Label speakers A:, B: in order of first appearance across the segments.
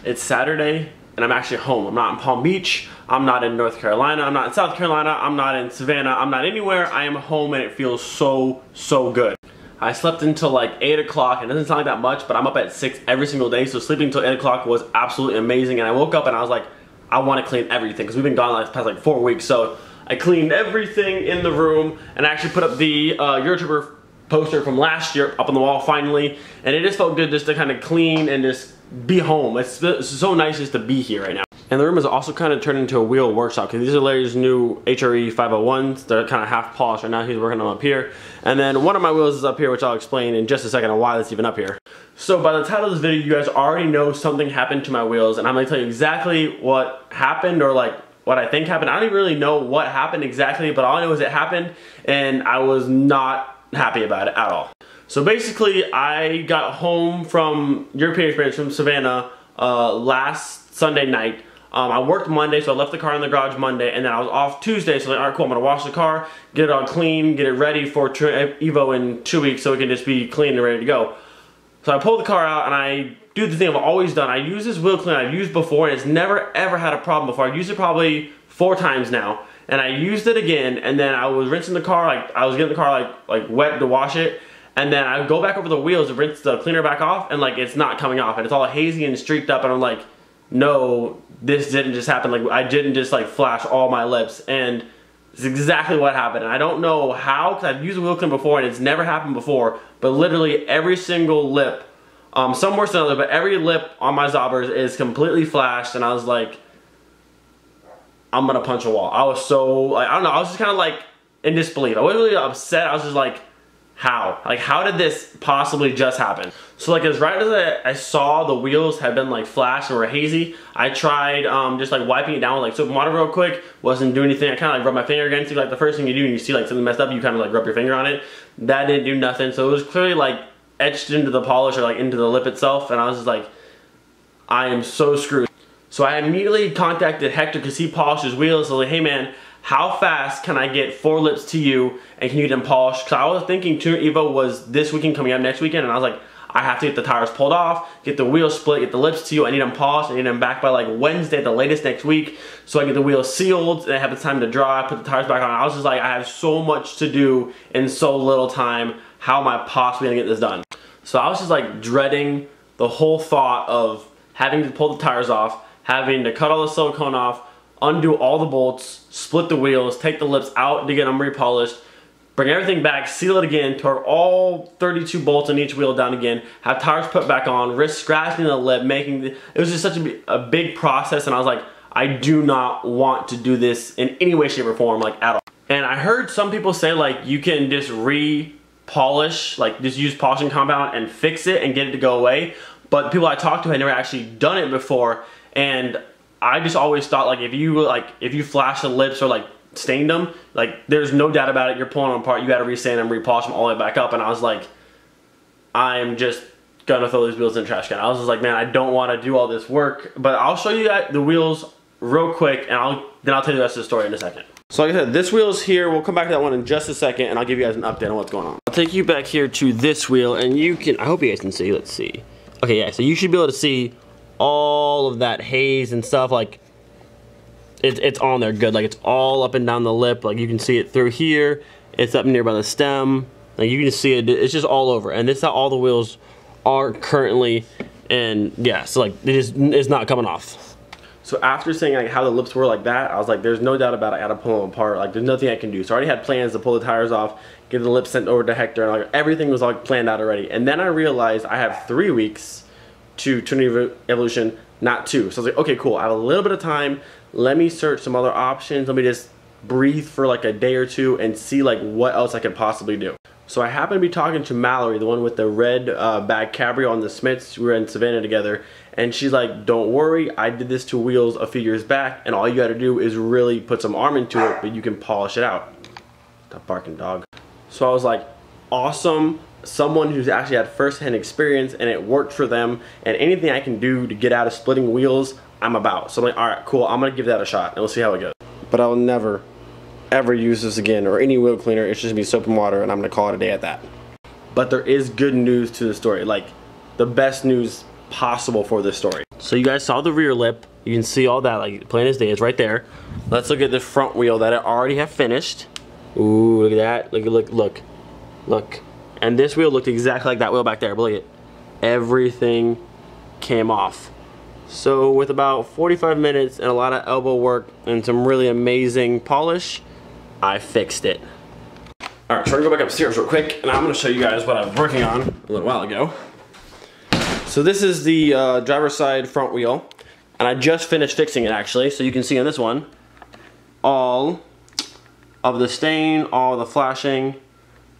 A: It's Saturday and I'm actually home. I'm not in Palm Beach, I'm not in North Carolina, I'm not in South Carolina, I'm not in Savannah, I'm not anywhere. I am home and it feels so good. I slept until like 8 o'clock. It doesn't sound like that much, but I'm up at 6 every single day, so sleeping until 8 o'clock was absolutely amazing. And I woke up and I was like, I want to clean everything because we've been gone like the past like 4 weeks. So I cleaned everything in the room and I actually put up the YouTuber poster from last year up on the wall finally, and it just felt good just to kind of clean and just be home. It's so nice just to be here right now. And the room is also kind of turned into a wheel workshop because these are Larry's new HRE 501s. They're kind of half polished right now. He's working them up here. And then one of my wheels is up here, which I'll explain in just a second on why that's even up here. So by the title of this video, you guys already know something happened to my wheels, and I'm going to tell you exactly what happened, or like what I think happened. I don't even really know what happened exactly, but all I know is it happened and I was not happy about it at all. So basically, I got home from European experience from Savannah last Sunday night. I worked Monday, so I left the car in the garage Monday, and then I was off Tuesday, so like, all right, cool, I'm gonna wash the car, get it all clean, get it ready for Evo in 2 weeks so it can just be clean and ready to go. So I pull the car out and I do the thing I've always done. I use this wheel cleaner I've used before, and it's never ever had a problem before. I've used it probably 4 times now, and I used it again, and then I was rinsing the car, like I was getting the car like wet to wash it, and then I go back over the wheels to rinse the cleaner back off, and like it's not coming off, and it's all hazy and streaked up, and I'm like, no, this didn't just happen. Like I didn't just like flash all my lips, and it's exactly what happened. And I don't know how, because I've used a wheel cleaner before and it's never happened before, but literally every single lip, some worse than others, but every lip on my Zobbers is completely flashed, and I was like, I'm gonna punch a wall. I was so, like, I don't know, I was just kind of like in disbelief. I wasn't really upset, I was just like, how? Like, how did this possibly just happen? So like, as right as I saw the wheels had been like flashed and were hazy, I tried just like wiping it down with like soap and water real quick. Wasn't doing anything. I kind of like rubbed my finger against it. Like the first thing you do when you see like something messed up, you kind of like rub your finger on it. That didn't do nothing. So it was clearly like etched into the polish or like into the lip itself, and I was just like, I am so screwed. So I immediately contacted Hector because he polished his wheels. So I was like, hey man, how fast can I get 4 lips to you and can you get them polished? Because I was thinking Tour Evo was this weekend coming up next weekend, and I was like, I have to get the tires pulled off, get the wheels split, get the lips to you. I need them polished. I need them back by like Wednesday at the latest next week, so I get the wheels sealed and I have the time to dry, put the tires back on. I was just like, I have so much to do in so little time. How am I possibly gonna get this done? So I was just like dreading the whole thought of having to pull the tires off, having to cut all the silicone off, undo all the bolts, split the wheels, take the lips out to get them repolished, bring everything back, seal it again, torque all 32 bolts in each wheel down again, have tires put back on, risk scratching the lip, it was just such a big process, and I was like, I do not want to do this in any way, shape, or form, like at all. And I heard some people say like you can just re-polish, like just use polishing compound and fix it and get it to go away, but people I talked to had never actually done it before, and I just always thought like if you flash the lips or like stained them, like there's no doubt about it, you're pulling them apart, you gotta resand them, repolish them all the way back up. And I was like, I'm just gonna throw these wheels in the trash can. I was just like, man, I don't want to do all this work, but I'll show you the wheels real quick, and then I'll tell you the rest of the story in a second. So like I said, this wheel's here. We'll come back to that one in just a second, and I'll give you guys an update on what's going on. I'll take you back here to this wheel, and you can, I hope you guys can see, let's see. Okay, yeah, so you should be able to see all of that haze and stuff, like it's on there good, like it's all up and down the lip, like you can see it through here, it's up near by the stem, like you can just see it, it's just all over, and this is how all the wheels are currently, and yeah, so like it's not coming off. So after saying like how the lips were like that, I was like, there's no doubt about it, I gotta pull them apart, like there's nothing I can do. So I already had plans to pull the tires off, get the lips sent over to Hector, and like everything was like planned out already. And then I realized I have 3 weeks to Tour Evolution, not 2. So I was like, okay, cool, I have a little bit of time, let me search some other options, let me just breathe for like a day or 2 and see like what else I could possibly do. So I happened to be talking to Mallory, the one with the red bag cabrio on the Smiths. We were in Savannah together, and she's like, don't worry, I did this to wheels a few years back, and all you gotta do is really put some arm into it, but you can polish it out. Stop barking, dog. So I was like, awesome, someone who's actually had first-hand experience and it worked for them, and anything I can do to get out of splitting wheels, I'm about. So I'm like, alright, cool, I'm gonna give that a shot and we'll see how it goes. But I'll never ever use this again, or any wheel cleaner. It's just gonna be soap and water, and I'm gonna call it a day at that. But there is good news to the story, like the best news possible for this story. So you guys saw the rear lip. You can see all that like plain as day. It's right there. Let's look at the front wheel that I already have finished. Ooh, look at that. Look. And this wheel looked exactly like that wheel back there. But look at it. Everything came off. So with about 45 minutes and a lot of elbow work and some really amazing polish, I fixed it. Alright, so we're gonna go back upstairs real quick and I'm gonna show you guys what I was working on a little while ago. So this is the driver's side front wheel, and I just finished fixing it actually. So you can see on this one, all of the stain, all the flashing,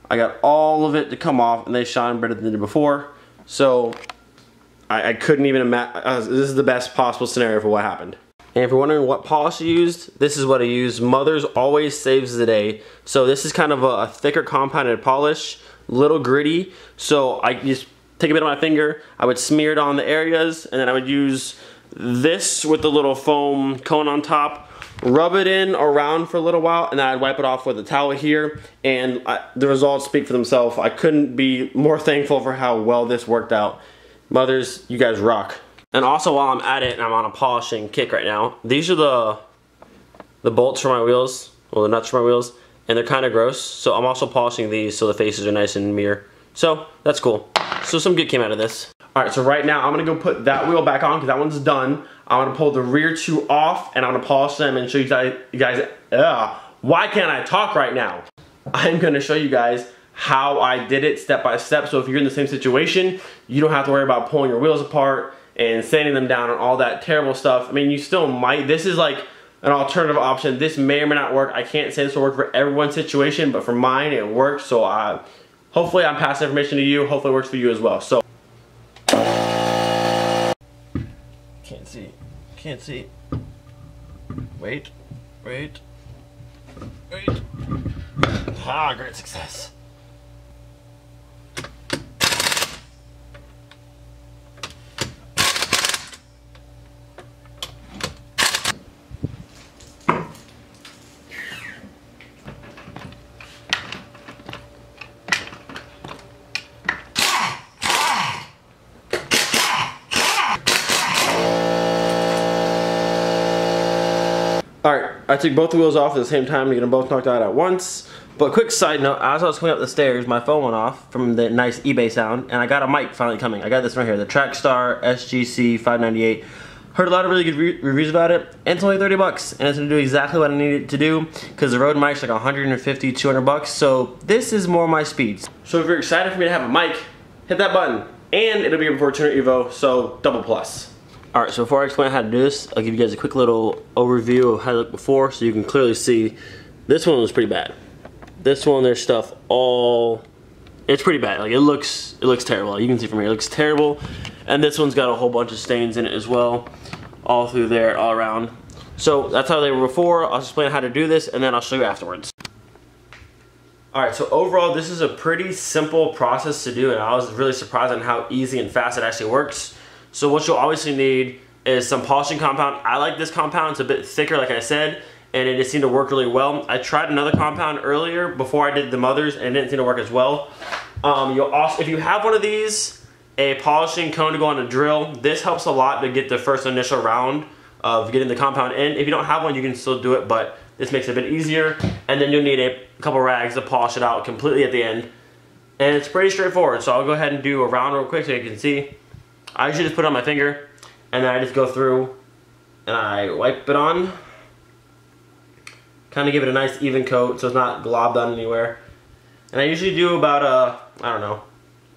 A: I got all of it to come off and they shine better than they did before. So I couldn't even imagine, this is the best possible scenario for what happened. And if you're wondering what polish I used, this is what I used. Mother's always saves the day. So this is kind of a thicker compounded polish, little gritty. So I just take a bit of my finger, I would smear it on the areas, and then I would use this with the little foam cone on top, rub it in around for a little while, and then I'd wipe it off with a towel here, and the results speak for themselves. I couldn't be more thankful for how well this worked out. Mothers, you guys rock. And also while I'm at it, and I'm on a polishing kick right now, these are the bolts for my wheels, well the nuts for my wheels, and they're kind of gross, so I'm also polishing these so the faces are nice and mirror. So that's cool. So some good came out of this. Alright, so right now I'm gonna go put that wheel back on because that one's done. I'm gonna pull the rear two off and I'm gonna polish them and show you guys, why can't I talk right now? I'm gonna show you guys how I did it step by step, so if you're in the same situation, you don't have to worry about pulling your wheels apart and sanding them down and all that terrible stuff. I mean, you still might. This is like an alternative option. This may or may not work. I can't say this will work for everyone's situation, but for mine it works. So hopefully I'm passing information to you. Hopefully it works for you as well. So can't see. Wait. Ah, great success. Alright, I took both the wheels off at the same time to get them both knocked out at once. But quick side note, as I was coming up the stairs, my phone went off from the nice eBay sound, and I got a mic finally coming. I got this right here, the Trackstar SGC 598. Heard a lot of really good reviews about it, and it's only 30 bucks, and it's gonna do exactly what I need it to do, because the Rode mic's like 150, 200 bucks, so this is more my speeds. So if you're excited for me to have a mic, hit that button, and it'll be before Tuner Evo, so double plus. Alright, so before I explain how to do this, I'll give you guys a quick little overview of how it looked before so you can clearly see. This one was pretty bad. This one, there's stuff it's pretty bad. Like it looks terrible. You can see from here, it looks terrible. And this one's got a whole bunch of stains in it as well. All through there, all around. So that's how they were before. I'll explain how to do this and then I'll show you afterwards. Alright, so overall this is a pretty simple process to do, and I was really surprised on how easy and fast it actually works. So what you'll obviously need is some polishing compound. I like this compound, it's a bit thicker like I said, and it just seemed to work really well. I tried another compound earlier before I did the Mothers and it didn't seem to work as well. You'll also, if you have one of these, a polishing cone to go on a drill, this helps a lot to get the first initial round of getting the compound in. If you don't have one, you can still do it, but this makes it a bit easier. And then you'll need a couple rags to polish it out completely at the end. And it's pretty straightforward, so I'll go ahead and do a round real quick so you can see. I usually just put it on my finger, and then I just go through and I wipe it on. Kind of give it a nice even coat so it's not globbed on anywhere. And I usually do about I don't know,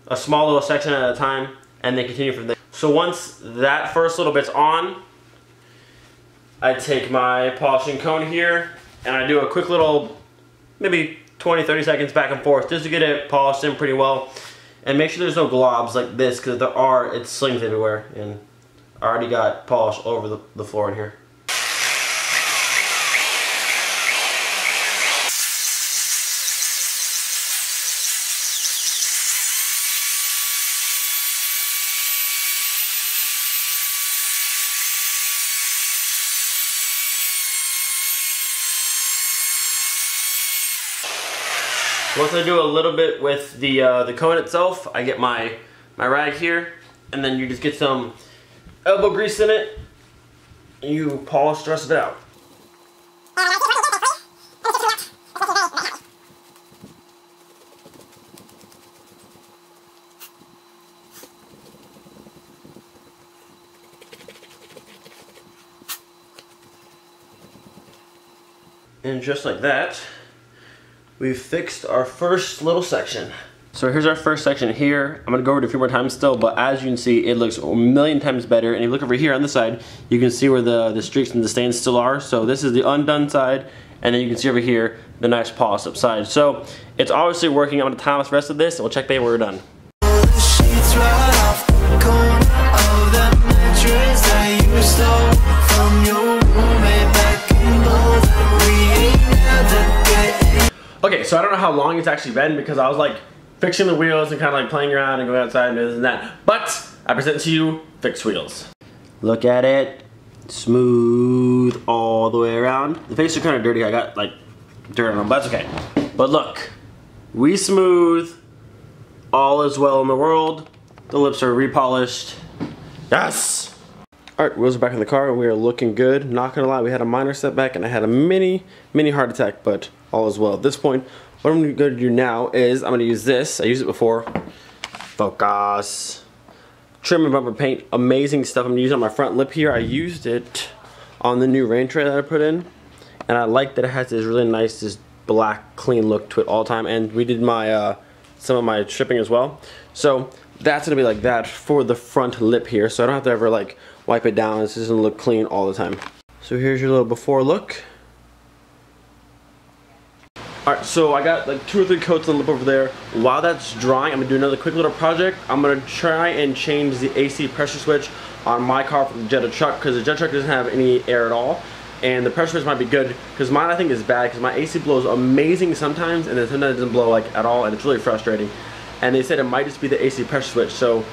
A: a small little section at a time, and then continue from there. So once that first little bit's on, I take my polishing cone here, and I do a quick little, maybe 20-30 seconds back and forth just to get it polished in pretty well. And make sure there's no globs like this, because there are, it slings everywhere, and I already got polish over the floor in here. Once I do a little bit with the cone itself, I get my rag here, and then you just get some elbow grease in it, and you polish the rest of it out. And just like that, we've fixed our first little section. So here's our first section here. I'm gonna go over it a few more times still, but as you can see, it looks a million times better. And if you look over here on this side, you can see where the streaks and the stains still are. So this is the undone side, and then you can see over here, the nice polished up side. So it's obviously working. I'm gonna time the rest of this, and we'll check back when we're done. Okay, so I don't know how long it's actually been because I was like fixing the wheels and kind of like playing around and going outside and this and that. But I present to you fixed wheels. Look at it. Smooth all the way around. The face are kind of dirty. I got like dirt on them, but that's okay. But look, we smooth. All is well in the world. The lips are repolished. Yes! Alright, wheels are back in the car and we are looking good. Not gonna lie, we had a minor setback and I had a mini heart attack, but all is well. At this point, what I'm going to do now is I'm going to use this. I used it before. Focus. Trim and bumper paint. Amazing stuff. I'm going to use it on my front lip here. I used it on the new rain tray that I put in. And I like that it has this really nice, this black, clean look to it all the time. And we did my some of my stripping as well. So that's going to be like that for the front lip here. So I don't have to ever like wipe it down. It's just going to look clean all the time. So here's your little before look. Alright, so I got like 2 or 3 coats on the lip over there. While that's drying, I'm going to do another quick little project. I'm going to try and change the AC pressure switch on my car from the Jetta truck because the Jetta truck doesn't have any air at all. And the pressure switch might be good because mine I think is bad because my AC blows amazing sometimes and then sometimes it doesn't blow like at all and it's really frustrating. And they said it might just be the AC pressure switch, so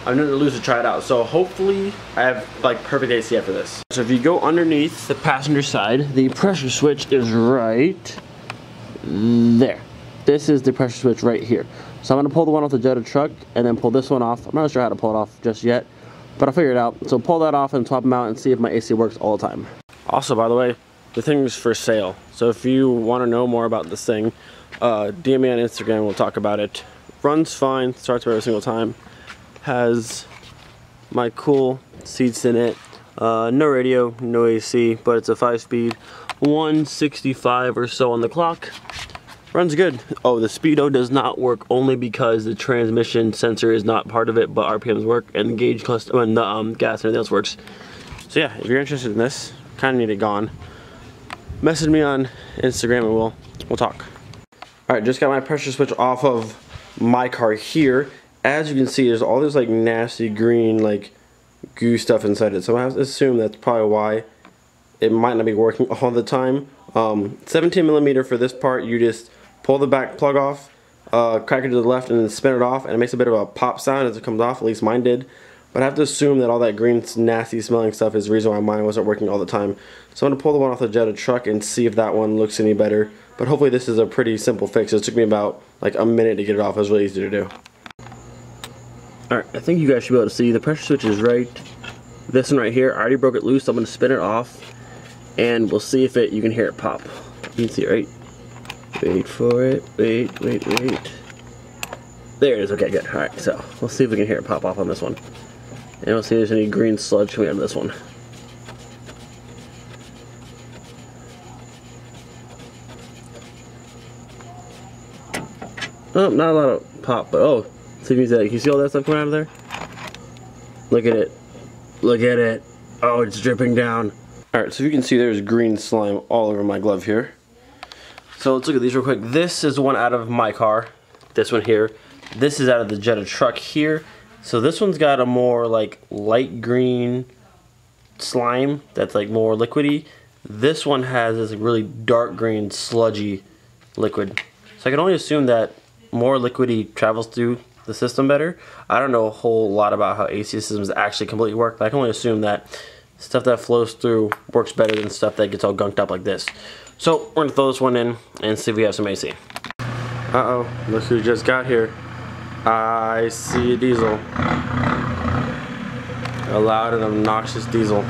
A: I'm going to lose to try it out. So hopefully I have like perfect AC after this. So if you go underneath the passenger side, the pressure switch is right there. This is the pressure switch right here. So I'm going to pull the one off the Jetta truck and then pull this one off. I'm not sure how to pull it off just yet, but I'll figure it out. So pull that off and swap them out and see if my AC works all the time. Also, by the way, the thing is for sale. So if you want to know more about this thing, DM me on Instagram, we'll talk about it. Runs fine, starts every single time. Has my cool seats in it. No radio, no AC, but it's a 5-speed. 165 or so on the clock. Runs good. Oh, the speedo does not work only because the transmission sensor is not part of it, but RPMs work and the gauge cluster and the gas and everything else works. So yeah, if you're interested in this, kind of need it gone, message me on Instagram and we'll talk. All right, just got my pressure switch off of my car here. As you can see, there's all this like nasty green like goo stuff inside it. So I have to assume that's probably why it might not be working all the time. 17mm for this part, you just pull the back plug off, crack it to the left and then spin it off and it makes a bit of a pop sound as it comes off, at least mine did. But I have to assume that all that green nasty smelling stuff is the reason why mine wasn't working all the time. So I'm going to pull the one off the Jetta truck and see if that one looks any better. But hopefully this is a pretty simple fix. It took me about like a minute to get it off. It was really easy to do. Alright, I think you guys should be able to see the pressure switch is right. This one right here, I already broke it loose, so I'm going to spin it off. And we'll see if you can hear it pop. You can see it, right? Wait for it. Wait. There it is. Okay, good. Alright, so we'll see if we can hear it pop off on this one. And we'll see if there's any green sludge coming out of this one. Oh, not a lot of pop, but oh. See if you can see all that stuff coming out of there? Look at it. Look at it. Oh, it's dripping down. Alright, so you can see there's green slime all over my glove here. So let's look at these real quick. This is the one out of my car. This one here. This is out of the Jetta truck here. So this one's got a more like light green slime that's like more liquidy. This one has this really dark green sludgy liquid. So I can only assume that more liquidy travels through the system better. I don't know a whole lot about how AC systems actually completely work, but I can only assume that stuff that flows through works better than stuff that gets all gunked up like this. So we're gonna throw this one in and see if we have some AC. Uh-oh, look who just got here. I see a diesel. A loud and obnoxious diesel.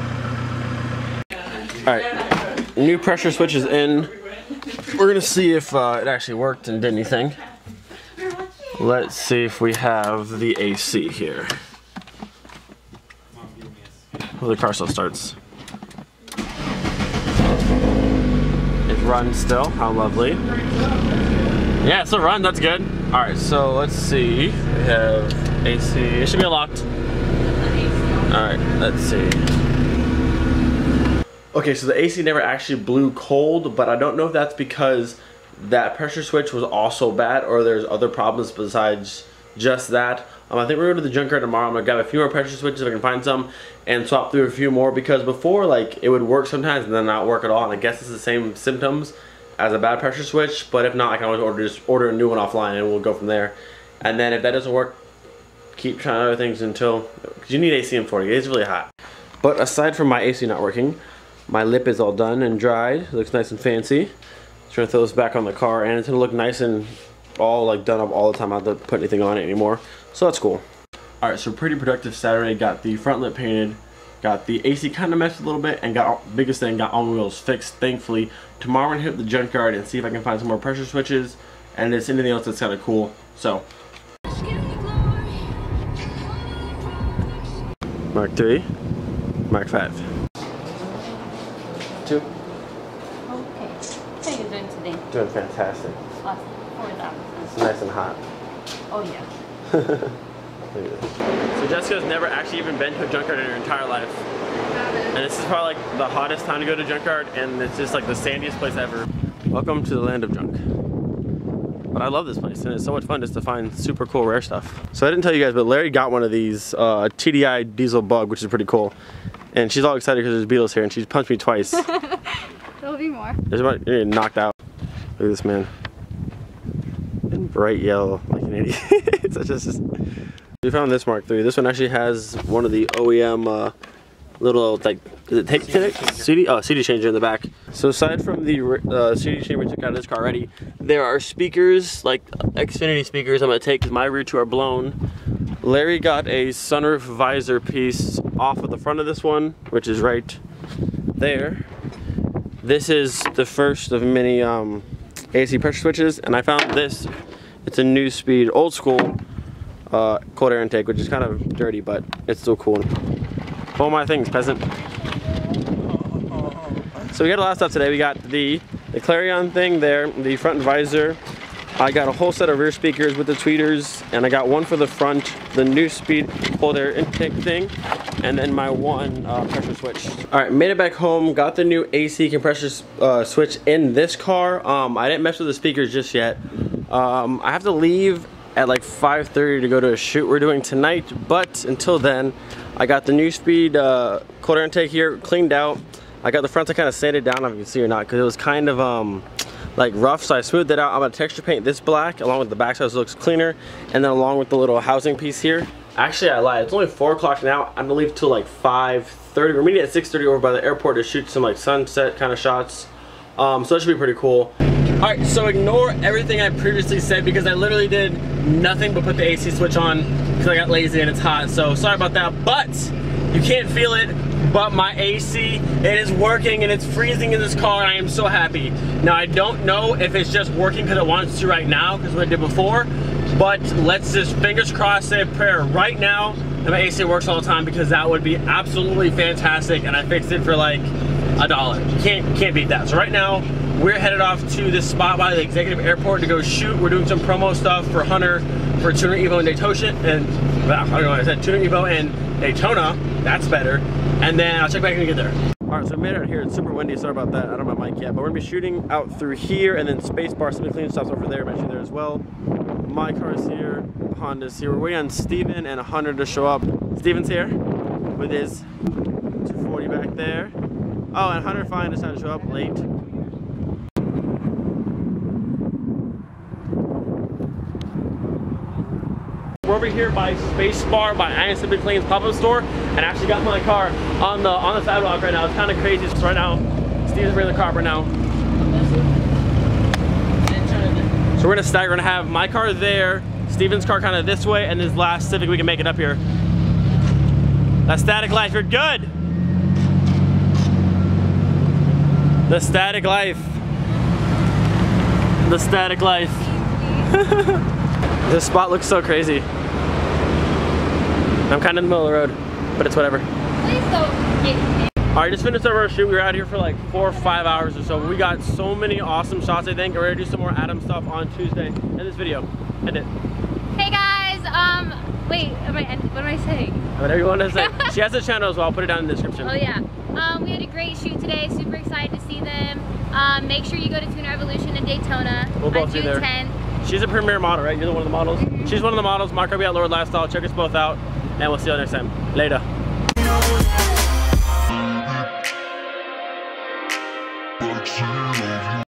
A: Alright, new pressure switch is in. We're gonna see if it actually worked and did anything. Let's see if we have the AC here. Well, the car still starts. It runs still, how lovely. Yeah, it still runs, that's good. Alright, so let's see. We have AC, it should be locked. Alright, let's see. Okay, so the AC never actually blew cold, but I don't know if that's because that pressure switch was also bad or there's other problems besides just that. I think we're going to the junkyard tomorrow. I'm going to grab a few more pressure switches if I can find some and swap through a few more, because before, like, it would work sometimes and then not work at all, and I guess it's the same symptoms as a bad pressure switch, but if not, I can always just order a new one offline and we'll go from there. And then if that doesn't work, keep trying other things until, because you need AC in Florida. It's really hot. But aside from my AC not working, my lip is all done and dried. It looks nice and fancy. Just gonna throw this back on the car, and it's gonna look nice and all like done up all the time. I don't have to put anything on it anymore, so that's cool. All right, so pretty productive Saturday. Got the front lip painted, got the AC kind of messed a little bit, and got biggest thing, got all wheels fixed, thankfully. Tomorrow I'm gonna hit the junkyard and see if I can find some more pressure switches, and if there's anything else that's kind of cool. So Mark 3, Mark 5. 2.
B: Okay. How are you doing today?
A: Doing fantastic.
B: Awesome.
A: It's nice and hot.
B: Oh yeah.
A: Look at this. So Jessica's never actually even been to a junkyard in her entire life. And this is probably like the hottest time to go to a junkyard, and it's just like the sandiest place ever. Welcome to the land of junk. But I love this place, and it's so much fun just to find super cool rare stuff. So I didn't tell you guys, but Larry got one of these TDI diesel bug, which is pretty cool. And she's all excited because there's beetles here, and she's punched me twice.
B: There'll be more.
A: There's about, you're getting knocked out. Look at this man. In bright yellow, like an idiot. It's just, we found this Mark III. This one actually has one of the OEM little, like, is it tape CD? Oh, CD changer in the back. So aside from the CD changer we took out of this car already, there are speakers, like Xfinity speakers I'm gonna take because my rear two are blown. Larry got a sunroof visor piece off of the front of this one, which is right there. This is the first of many AC pressure switches, and I found this. It's a new speed, old school cold air intake, which is kind of dirty, but it's still cool. All my things, peasant. So we got a lot of stuff today. We got the Clarion thing there, the front visor. I got a whole set of rear speakers with the tweeters, and I got one for the front, the new speed cold air intake thing, and then my one pressure switch. All right, made it back home, got the new AC compressor switch in this car. I didn't mess with the speakers just yet. I have to leave at like 5:30 to go to a shoot we're doing tonight, but until then, I got the new speed cold air intake here cleaned out. I got the front to kind of sand it down, if you can see or not, because it was kind of like rough, so I smoothed it out. I'm gonna texture paint this black along with the back so it looks cleaner, and then along with the little housing piece here. Actually, I lied. It's only 4 o'clock now. I'm gonna leave till like 5:30. We're meeting at 6:30 over by the airport to shoot some like sunset kind of shots. So that should be pretty cool. All right, so ignore everything I previously said because I literally did nothing but put the AC switch on because I got lazy and it's hot. So sorry about that, but you can't feel it. But my AC, it is working and it's freezing in this car, and I am so happy. Now I don't know if it's just working because it wants to right now because what I did before, but let's just fingers crossed, say a prayer right now that my AC works all the time, because that would be absolutely fantastic, and I fixed it for like $1. Can't beat that. So right now, we're headed off to this spot by the executive airport to go shoot. We're doing some promo stuff for Hunter for Tuner Evo and Daytona, and I don't know what I said, Tuner Evo and Daytona, that's better. And then I'll check back when we get there. All right, so we made it out here. It's super windy, sorry about that. I don't have my mic yet, but we're gonna be shooting out through here, and then Spacebar, something clean stops over there. I'm actually there as well. My car's here, Honda's here. We're waiting on Steven and Hunter to show up. Steven's here with his 240 back there. Oh, and Hunter finally decided to show up late. We're over here by Spacebar, by I Am Simply Clean's pop-up store, and I actually got my car on the sidewalk right now. It's kind of crazy. So right now, Steven's bringing the car up right now. So we're gonna stagger. We're gonna have my car there, Steven's car kind of this way, and this last Civic we can make it up here. That static life, you're good. The static life. The static life. This spot looks so crazy. I'm kind of in the middle of the road, but it's whatever.
B: Please don't get me.
A: Alright, just finished our shoot. We were out here for like 4 or 5 hours or so. We got so many awesome shots, I think. We're gonna do some more Adam stuff on Tuesday in this video. End it.
B: Hey guys, wait, what am I saying?
A: Whatever you want to say. She has a channel as well. I'll put it down in the description.
B: Oh yeah. We had a great shoot today. Super excited to see them. Make sure you go to Tune Revolution in Daytona
A: We'll both
B: on
A: be
B: June
A: there.
B: 10th.
A: She's a premier model, right? You're one of the models?
B: Mm-hmm.
A: She's one of the models. Mark will be at Lord Lifestyle. Check us both out. And we'll see you next time. Later.